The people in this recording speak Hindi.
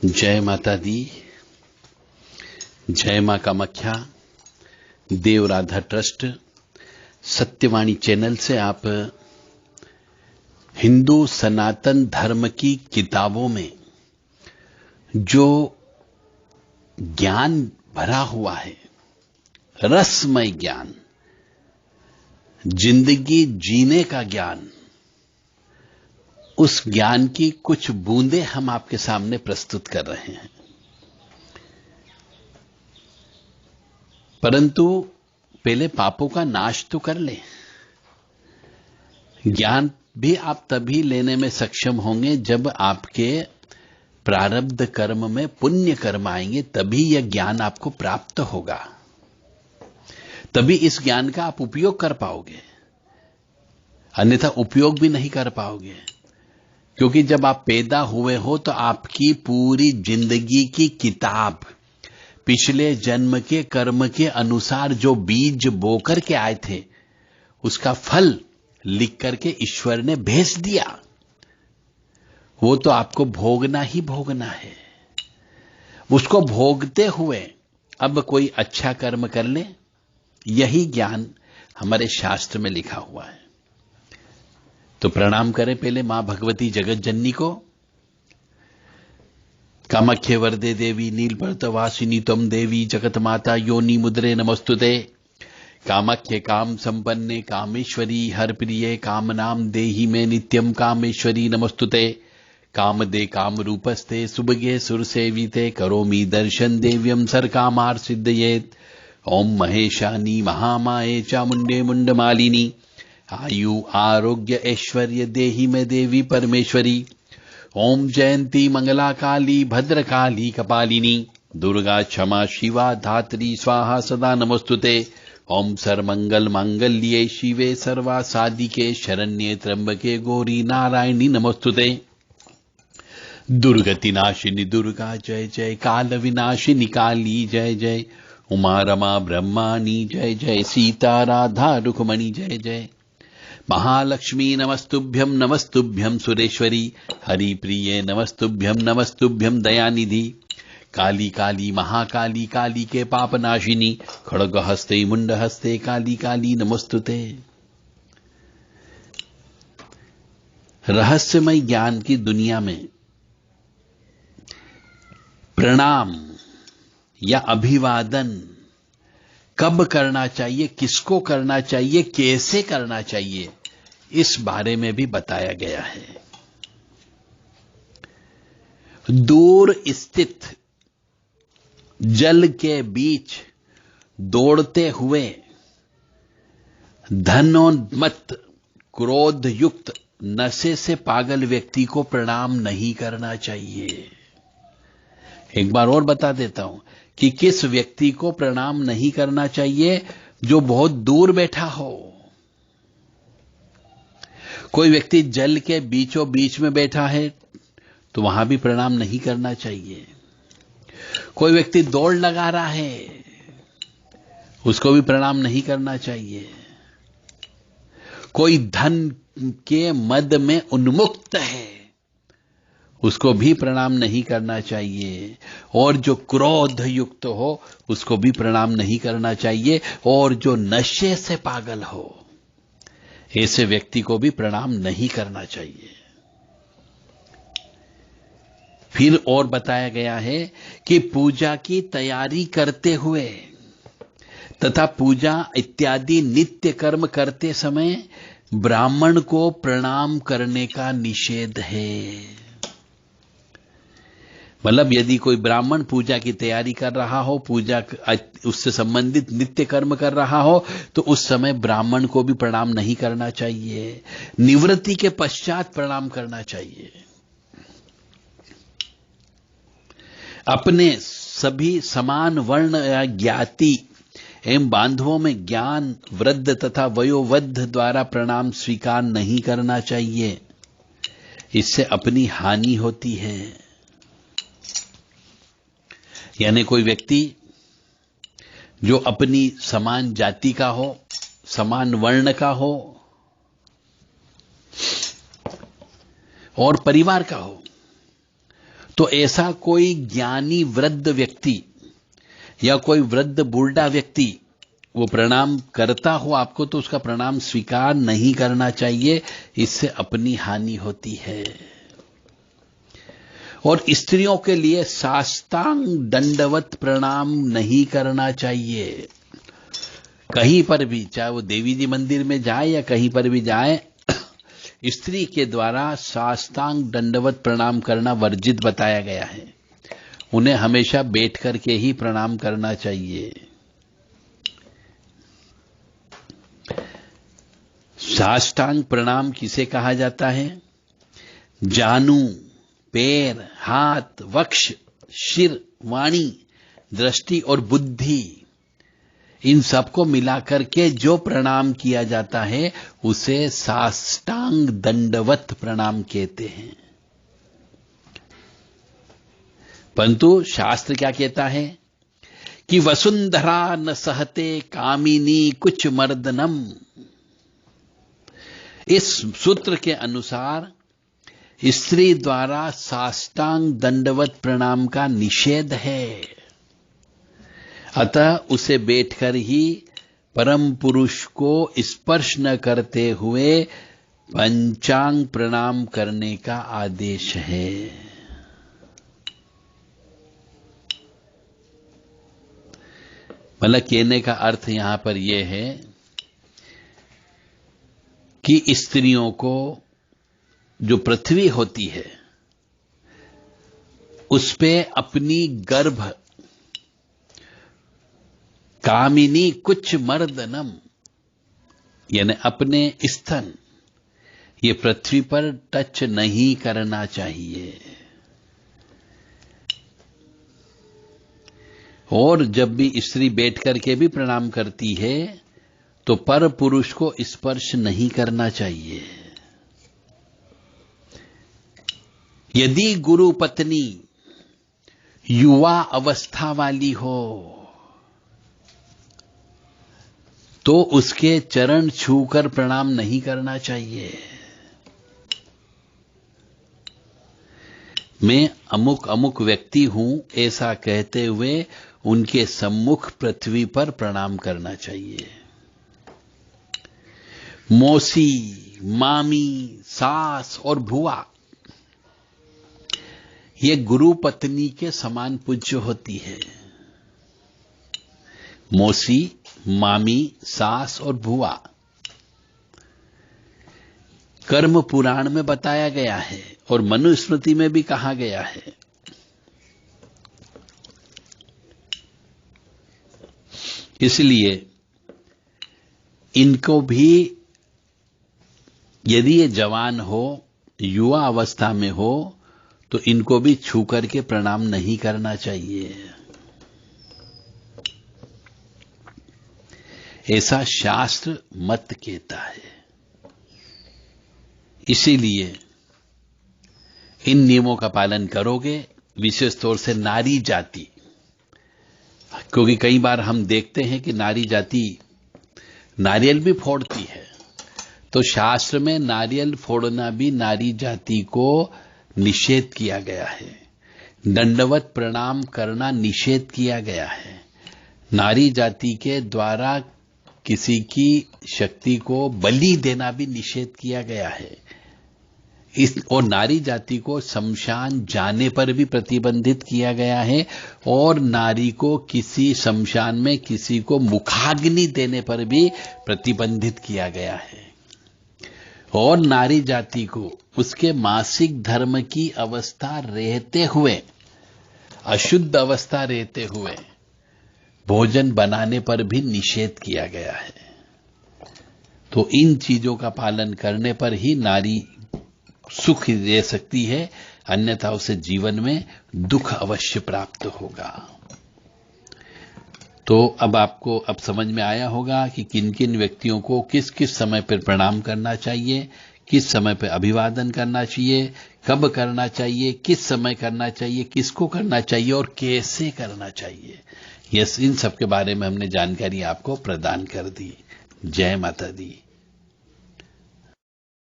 जय माता दी, जय मां कामाख्या। देव राधा ट्रस्ट सत्यवाणी चैनल से आप हिंदू सनातन धर्म की किताबों में जो ज्ञान भरा हुआ है, रसमय ज्ञान, जिंदगी जीने का ज्ञान, उस ज्ञान की कुछ बूंदें हम आपके सामने प्रस्तुत कर रहे हैं। परंतु पहले पापों का नाश तो कर ले। ज्ञान भी आप तभी लेने में सक्षम होंगे जब आपके प्रारब्ध कर्म में पुण्य कर्म आएंगे, तभी यह ज्ञान आपको प्राप्त होगा, तभी इस ज्ञान का आप उपयोग कर पाओगे, अन्यथा उपयोग भी नहीं कर पाओगे। क्योंकि जब आप पैदा हुए हो तो आपकी पूरी जिंदगी की किताब पिछले जन्म के कर्म के अनुसार जो बीज बोकर के आए थे, उसका फल लिख करके ईश्वर ने भेज दिया। वो तो आपको भोगना ही भोगना है। उसको भोगते हुए अब कोई अच्छा कर्म कर ले, यही ज्ञान हमारे शास्त्र में लिखा हुआ है। तो प्रणाम करें पहले मां भगवती जगत जननी को। कामाख्ये वरदे देवी नीलपर्तवासिनी त्वं देवी जगत माता योनि मुद्रे नमस्तुते। कामाख्ये काम संपन्ने कामेश्वरी हर प्रिये कामनाम देहि में नित्यम कामेश्वरी नमस्तुते। कामदे काम रूपस्ते सुभगे सुरसेविते करोमि दर्शन देव्यम सर्कामार सिद्धयेत। ओम महेशानी महामाये चामुंडे मुंडमालिनी आयु आरोग्य ऐश्वर्य देहि में देवी परमेश्वरी। ओम जयंती मंगला काली भद्रकाली कपालिनी दुर्गा क्षमा शिवा धात्री स्वाहा सदा नमस्तुते। ओम सर्वमंगल मांगल्ये शिवे सर्वा साधिके शरण्ये त्र्यंबके गौरी नारायणी नमस्तुते। दुर्गति नाशिनी दुर्गा जय जय, काल विनाशिनी काली जय जय, उमा रमा ब्रह्माणी जय जय, सीता राधा रुक्मणी जय जय। महालक्ष्मी नमस्तुभ्यं नमस्तुभ्यं सुरेश्वरी, हरि प्रिये नमस्तुभ्यं नमस्तुभ्यं दयानिधि। काली काली महाकाली काली के पापनाशिनी, खड्ग हस्ते मुंड हस्ते काली काली नमस्तुते। रहस्यमय ज्ञान की दुनिया में प्रणाम या अभिवादन कब करना चाहिए, किसको करना चाहिए, कैसे करना चाहिए, इस बारे में भी बताया गया है। दूर स्थित जल के बीच दौड़ते हुए धनोन्मत्त क्रोध युक्त नशे से पागल व्यक्ति को प्रणाम नहीं करना चाहिए। एक बार और बता देता हूं कि किस व्यक्ति को प्रणाम नहीं करना चाहिए। जो बहुत दूर बैठा हो। कोई व्यक्ति जल के बीचों बीच में बैठा है तो वहां भी प्रणाम नहीं करना चाहिए। कोई व्यक्ति दौड़ लगा रहा है, उसको भी प्रणाम नहीं करना चाहिए। कोई धन के मद में उन्मुक्त है, उसको भी प्रणाम नहीं करना चाहिए। और जो क्रोध युक्त हो, उसको भी प्रणाम नहीं करना चाहिए। और जो नशे से पागल हो, ऐसे व्यक्ति को भी प्रणाम नहीं करना चाहिए। फिर और बताया गया है कि पूजा की तैयारी करते हुए तथा पूजा इत्यादि नित्य कर्म करते समय ब्राह्मण को प्रणाम करने का निषेध है। मतलब यदि कोई ब्राह्मण पूजा की तैयारी कर रहा हो, पूजा उससे संबंधित नित्य कर्म कर रहा हो, तो उस समय ब्राह्मण को भी प्रणाम नहीं करना चाहिए। निवृत्ति के पश्चात प्रणाम करना चाहिए। अपने सभी समान वर्ण या ज्ञाति एवं बांधवों में ज्ञान वृद्ध तथा वयोवृद्ध द्वारा प्रणाम स्वीकार नहीं करना चाहिए। इससे अपनी हानि होती है। यानी कोई व्यक्ति जो अपनी समान जाति का हो, समान वर्ण का हो और परिवार का हो, तो ऐसा कोई ज्ञानी वृद्ध व्यक्ति या कोई वृद्ध बूढ़ा व्यक्ति वो प्रणाम करता हो आपको, तो उसका प्रणाम स्वीकार नहीं करना चाहिए, इससे अपनी हानि होती है। और स्त्रियों के लिए साष्टांग दंडवत प्रणाम नहीं करना चाहिए। कहीं पर भी, चाहे वो देवी जी मंदिर में जाए या कहीं पर भी जाए, स्त्री के द्वारा साष्टांग दंडवत प्रणाम करना वर्जित बताया गया है। उन्हें हमेशा बैठ करके ही प्रणाम करना चाहिए। साष्टांग प्रणाम किसे कहा जाता है? जानू, पैर, हाथ, वक्ष, शिर, वाणी, दृष्टि और बुद्धि, इन सबको मिलाकर के जो प्रणाम किया जाता है उसे साष्टांग दंडवत प्रणाम कहते हैं। परंतु शास्त्र क्या कहता है कि वसुंधरा न सहते कामिनी कुछ मर्दनम। इस सूत्र के अनुसार स्त्री द्वारा साष्टांग दंडवत प्रणाम का निषेध है, अतः उसे बैठकर ही परम पुरुष को स्पर्श न करते हुए पंचांग प्रणाम करने का आदेश है। मतलब कहने का अर्थ यहां पर यह है कि स्त्रियों को जो पृथ्वी होती है उस पे अपनी गर्भ, कामिनी कुछ मर्दनम, यानी अपने स्तन, ये पृथ्वी पर टच नहीं करना चाहिए। और जब भी स्त्री बैठ करके भी प्रणाम करती है तो पर पुरुष को स्पर्श नहीं करना चाहिए। यदि गुरु पत्नी युवा अवस्था वाली हो तो उसके चरण छूकर प्रणाम नहीं करना चाहिए। मैं अमुक अमुक व्यक्ति हूं ऐसा कहते हुए उनके सम्मुख पृथ्वी पर प्रणाम करना चाहिए। मौसी, मामी, सास और भुआ ये गुरु पत्नी के समान पूज्य होती है। मौसी, मामी, सास और भुआ कर्म पुराण में बताया गया है और मनुस्मृति में भी कहा गया है। इसलिए इनको भी, यदि ये जवान हो, युवा अवस्था में हो, तो इनको भी छू करके प्रणाम नहीं करना चाहिए। ऐसा शास्त्र मत कहता है। इसीलिए इन नियमों का पालन करोगे, विशेष तौर से नारी जाति, क्योंकि कई बार हम देखते हैं कि नारी जाति नारियल भी फोड़ती है, तो शास्त्र में नारियल फोड़ना भी नारी जाति को निषेध किया गया है। दंडवत प्रणाम करना निषेध किया गया है। नारी जाति के द्वारा किसी की शक्ति को बलि देना भी निषेध किया गया है। और नारी जाति को शमशान जाने पर भी प्रतिबंधित किया गया है, और नारी को किसी शमशान में किसी को मुखाग्नि देने पर भी प्रतिबंधित किया गया है। और नारी जाति को उसके मासिक धर्म की अवस्था रहते हुए, अशुद्ध अवस्था रहते हुए भोजन बनाने पर भी निषेध किया गया है। तो इन चीजों का पालन करने पर ही नारी सुख दे सकती है, अन्यथा उसे जीवन में दुख अवश्य प्राप्त होगा। तो अब आपको अब समझ में आया होगा कि किन किन व्यक्तियों को किस किस समय पर प्रणाम करना चाहिए, किस समय पर अभिवादन करना चाहिए, कब करना चाहिए, किस समय करना चाहिए, किसको करना चाहिए और कैसे करना चाहिए। इन सब के बारे में हमने जानकारी आपको प्रदान कर दी। जय माता दी।